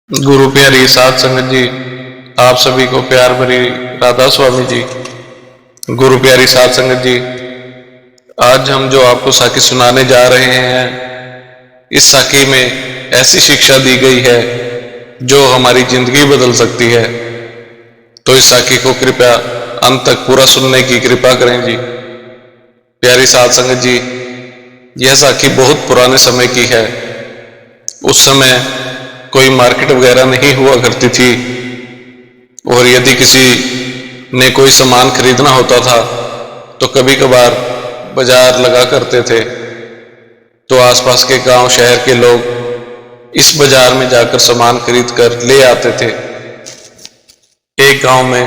गुरु प्यारी साध संगत जी, आप सभी को प्यार भरी राधा स्वामी जी। गुरु प्यारी साध संगत जी, आज हम जो आपको साखी सुनाने जा रहे हैं, इस साखी में ऐसी शिक्षा दी गई है जो हमारी जिंदगी बदल सकती है। तो इस साखी को कृपया अंत तक पूरा सुनने की कृपा करें जी। प्यारी साध संगत जी, यह साखी बहुत पुराने समय की है। उस समय कोई मार्केट वगैरह नहीं हुआ करती थी, और यदि किसी ने कोई सामान खरीदना होता था तो कभी कभार बाजार लगा करते थे, तो आसपास के गांव शहर के लोग इस बाजार में जाकर सामान खरीद कर ले आते थे। एक गांव में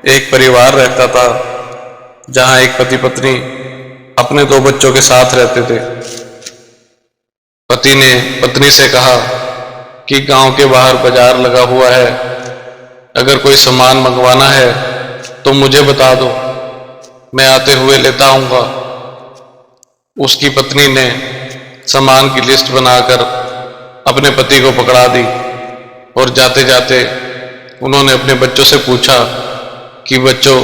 एक परिवार रहता था, जहां एक पति पत्नी अपने 2 बच्चों के साथ रहते थे। पति ने पत्नी से कहा कि गांव के बाहर बाजार लगा हुआ है, अगर कोई सामान मंगवाना है तो मुझे बता दो, मैं आते हुए लेता आऊंगा। उसकी पत्नी ने सामान की लिस्ट बनाकर अपने पति को पकड़ा दी, और जाते जाते उन्होंने अपने बच्चों से पूछा कि बच्चों,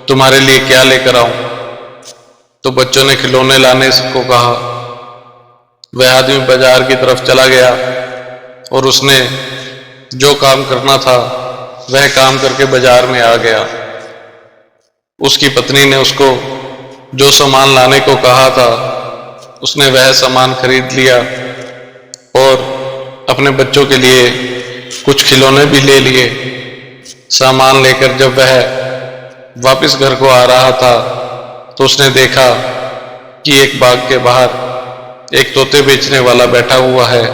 तुम्हारे लिए क्या लेकर आऊं? तो बच्चों ने खिलौने लाने को कहा। वह आदमी बाजार की तरफ चला गया और उसने जो काम करना था वह काम करके बाजार में आ गया। उसकी पत्नी ने उसको जो सामान लाने को कहा था, उसने वह सामान खरीद लिया और अपने बच्चों के लिए कुछ खिलौने भी ले लिए। सामान लेकर जब वह वापस घर को आ रहा था तो उसने देखा कि एक बाग के बाहर एक तोते बेचने वाला बैठा हुआ है।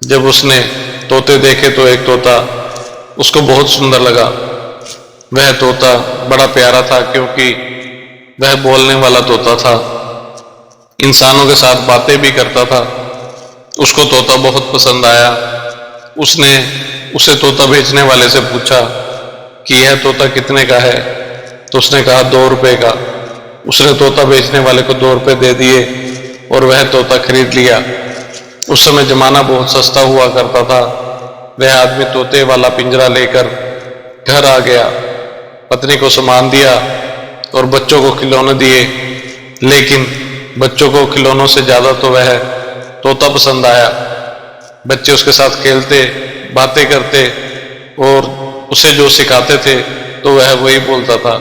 जब उसने तोते देखे तो एक तोता उसको बहुत सुंदर लगा। वह तोता बड़ा प्यारा था, क्योंकि वह बोलने वाला तोता था, इंसानों के साथ बातें भी करता था। उसको तोता बहुत पसंद आया। उसने उसे तोता बेचने वाले से पूछा कि यह तोता कितने का है? तो उसने कहा 2 रुपए का। उसने तोता बेचने वाले को 2 रुपए दे दिए और वह तोता खरीद लिया। उस समय जमाना बहुत सस्ता हुआ करता था। वह आदमी तोते वाला पिंजरा लेकर घर आ गया, पत्नी को सामान दिया और बच्चों को खिलौने दिए। लेकिन बच्चों को खिलौनों से ज्यादा तो वह तोता पसंद आया। बच्चे उसके साथ खेलते, बातें करते और उसे जो सिखाते थे तो वह वही बोलता था।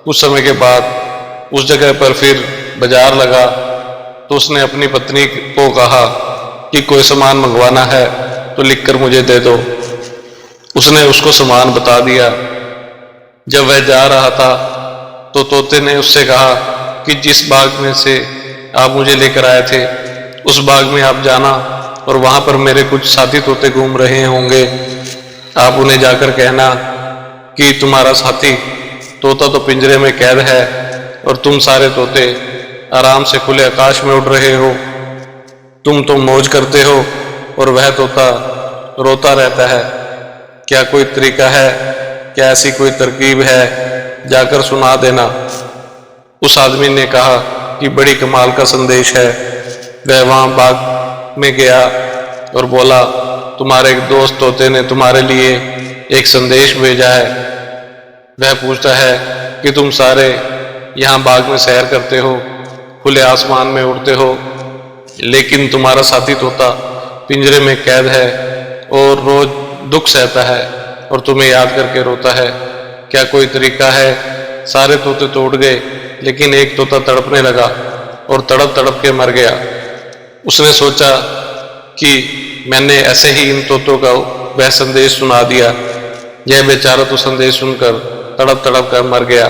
कुछ समय के बाद उस जगह पर फिर बाजार लगा, तो उसने अपनी पत्नी को कहा कि कोई सामान मंगवाना है तो लिखकर मुझे दे दो। उसने उसको सामान बता दिया। जब वह जा रहा था तो तोते ने उससे कहा कि जिस बाग में से आप मुझे लेकर आए थे उस बाग में आप जाना, और वहां पर मेरे कुछ साथी तोते घूम रहे होंगे। आप उन्हें जाकर कहना कि तुम्हारा साथी तोता तो पिंजरे में कैद है और तुम सारे तोते आराम से खुले आकाश में उड़ रहे हो। तुम तो मौज करते हो और वह तोता रोता रहता है। क्या कोई तरीका है? क्या ऐसी कोई तरकीब है? जाकर सुना देना। उस आदमी ने कहा कि बड़ी कमाल का संदेश है। वह वहां बाग में गया और बोला, तुम्हारे एक दोस्त तोते ने तुम्हारे लिए एक संदेश भेजा है। वह पूछता है कि तुम सारे यहाँ बाग में सैर करते हो, खुले आसमान में उड़ते हो, लेकिन तुम्हारा साथी तोता पिंजरे में कैद है और रोज दुख सहता है और तुम्हें याद करके रोता है। क्या कोई तरीका है? सारे तोते तो उड़ गए, लेकिन एक तोता तड़पने लगा और तड़प तड़प के मर गया। उसने सोचा कि मैंने ऐसे ही इन तोतों का वह संदेश सुना दिया। यह बेचारा तो संदेश सुनकर तड़प तड़प कर मर गया।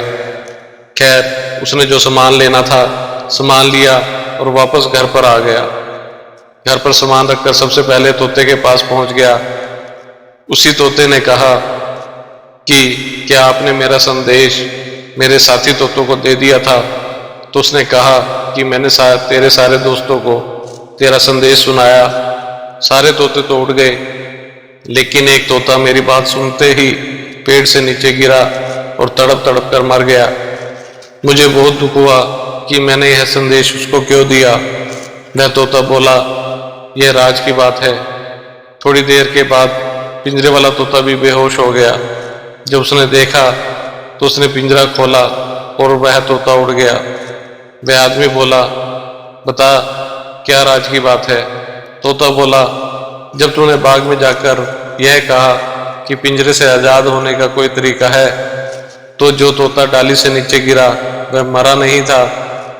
खैर, उसने जो सामान लेना था सामान लिया और वापस घर पर आ गया। घर पर सामान रखकर सबसे पहले तोते के पास पहुंच गया। उसी तोते ने कहा कि क्या आपने मेरा संदेश मेरे साथी तोतों को दे दिया था? तो उसने कहा कि मैंने तेरे सारे दोस्तों को तेरा संदेश सुनाया। सारे तोते तो उड़ गए, लेकिन एक तोता मेरी बात सुनते ही पेड़ से नीचे गिरा और तड़प तड़प कर मर गया। मुझे बहुत दुख हुआ कि मैंने यह संदेश उसको क्यों दिया। वह तोता बोला, यह राज की बात है, थोड़ी देर के बाद पिंजरे वाला तोता भी बेहोश हो गया। जब उसने देखा तो उसने पिंजरा खोला और वह तोता उड़ गया। वह आदमी बोला, बता क्या राज की बात है? तोता बोला, जब तूने बाग में जाकर यह कहा कि पिंजरे से आज़ाद होने का कोई तरीका है, तो जो तोता डाली से नीचे गिरा वह मरा नहीं था।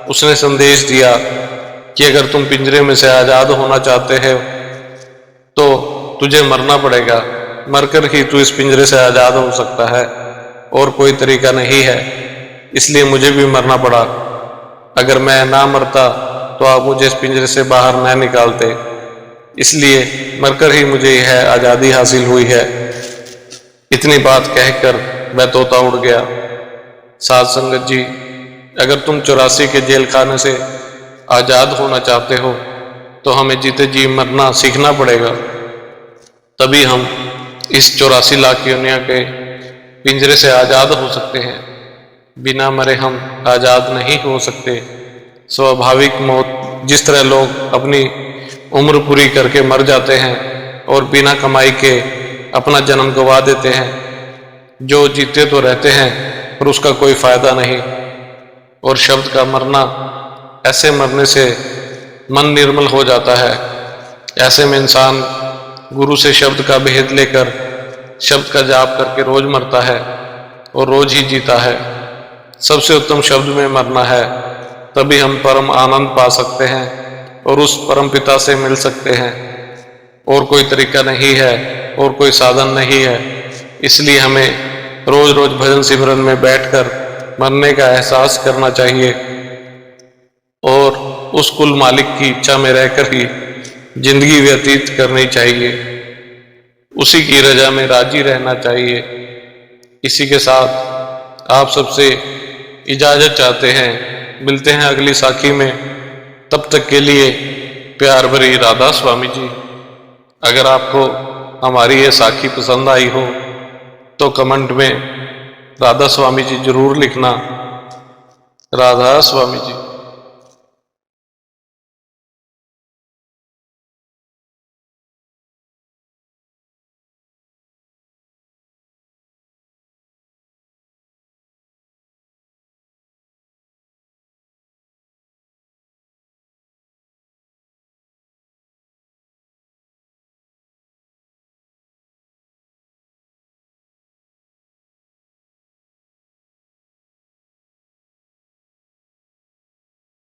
उसने संदेश दिया कि अगर तुम पिंजरे में से आज़ाद होना चाहते हो तो तुझे मरना पड़ेगा, मरकर ही तू इस पिंजरे से आज़ाद हो सकता है, और कोई तरीका नहीं है। इसलिए मुझे भी मरना पड़ा। अगर मैं ना मरता तो आप मुझे इस पिंजरे से बाहर न निकालते, इसलिए मरकर ही मुझे यह आज़ादी हासिल हुई है। इतनी बात कहकर वह तोता उड़ गया। साध संगत जी, अगर तुम 84 के जेल खाने से आज़ाद होना चाहते हो तो हमें जीते जी मरना सीखना पड़ेगा, तभी हम इस 84 लाख योनियों के पिंजरे से आज़ाद हो सकते हैं। बिना मरे हम आज़ाद नहीं हो सकते। स्वाभाविक मौत, जिस तरह लोग अपनी उम्र पूरी करके मर जाते हैं और बिना कमाई के अपना जन्म गंवा देते हैं, जो जीते तो रहते हैं पर उसका कोई फायदा नहीं। और शब्द का मरना, ऐसे मरने से मन निर्मल हो जाता है। ऐसे में इंसान गुरु से शब्द का भेद लेकर शब्द का जाप करके रोज मरता है और रोज ही जीता है। सबसे उत्तम शब्द में मरना है, तभी हम परम आनंद पा सकते हैं और उस परम पिता से मिल सकते हैं। और कोई तरीका नहीं है और कोई साधन नहीं है। इसलिए हमें रोज रोज भजन सिमरन में बैठकर मरने का एहसास करना चाहिए और उस कुल मालिक की इच्छा में रहकर ही जिंदगी व्यतीत करनी चाहिए। उसी की रजा में राजी रहना चाहिए। इसी के साथ आप सबसे इजाजत चाहते हैं। मिलते हैं अगली साखी में। तब तक के लिए प्यार भरी राधा स्वामी जी। अगर आपको हमारी ये साखी पसंद आई हो तो कमेंट में राधा स्वामी जी जरूर लिखना। राधा स्वामी जी।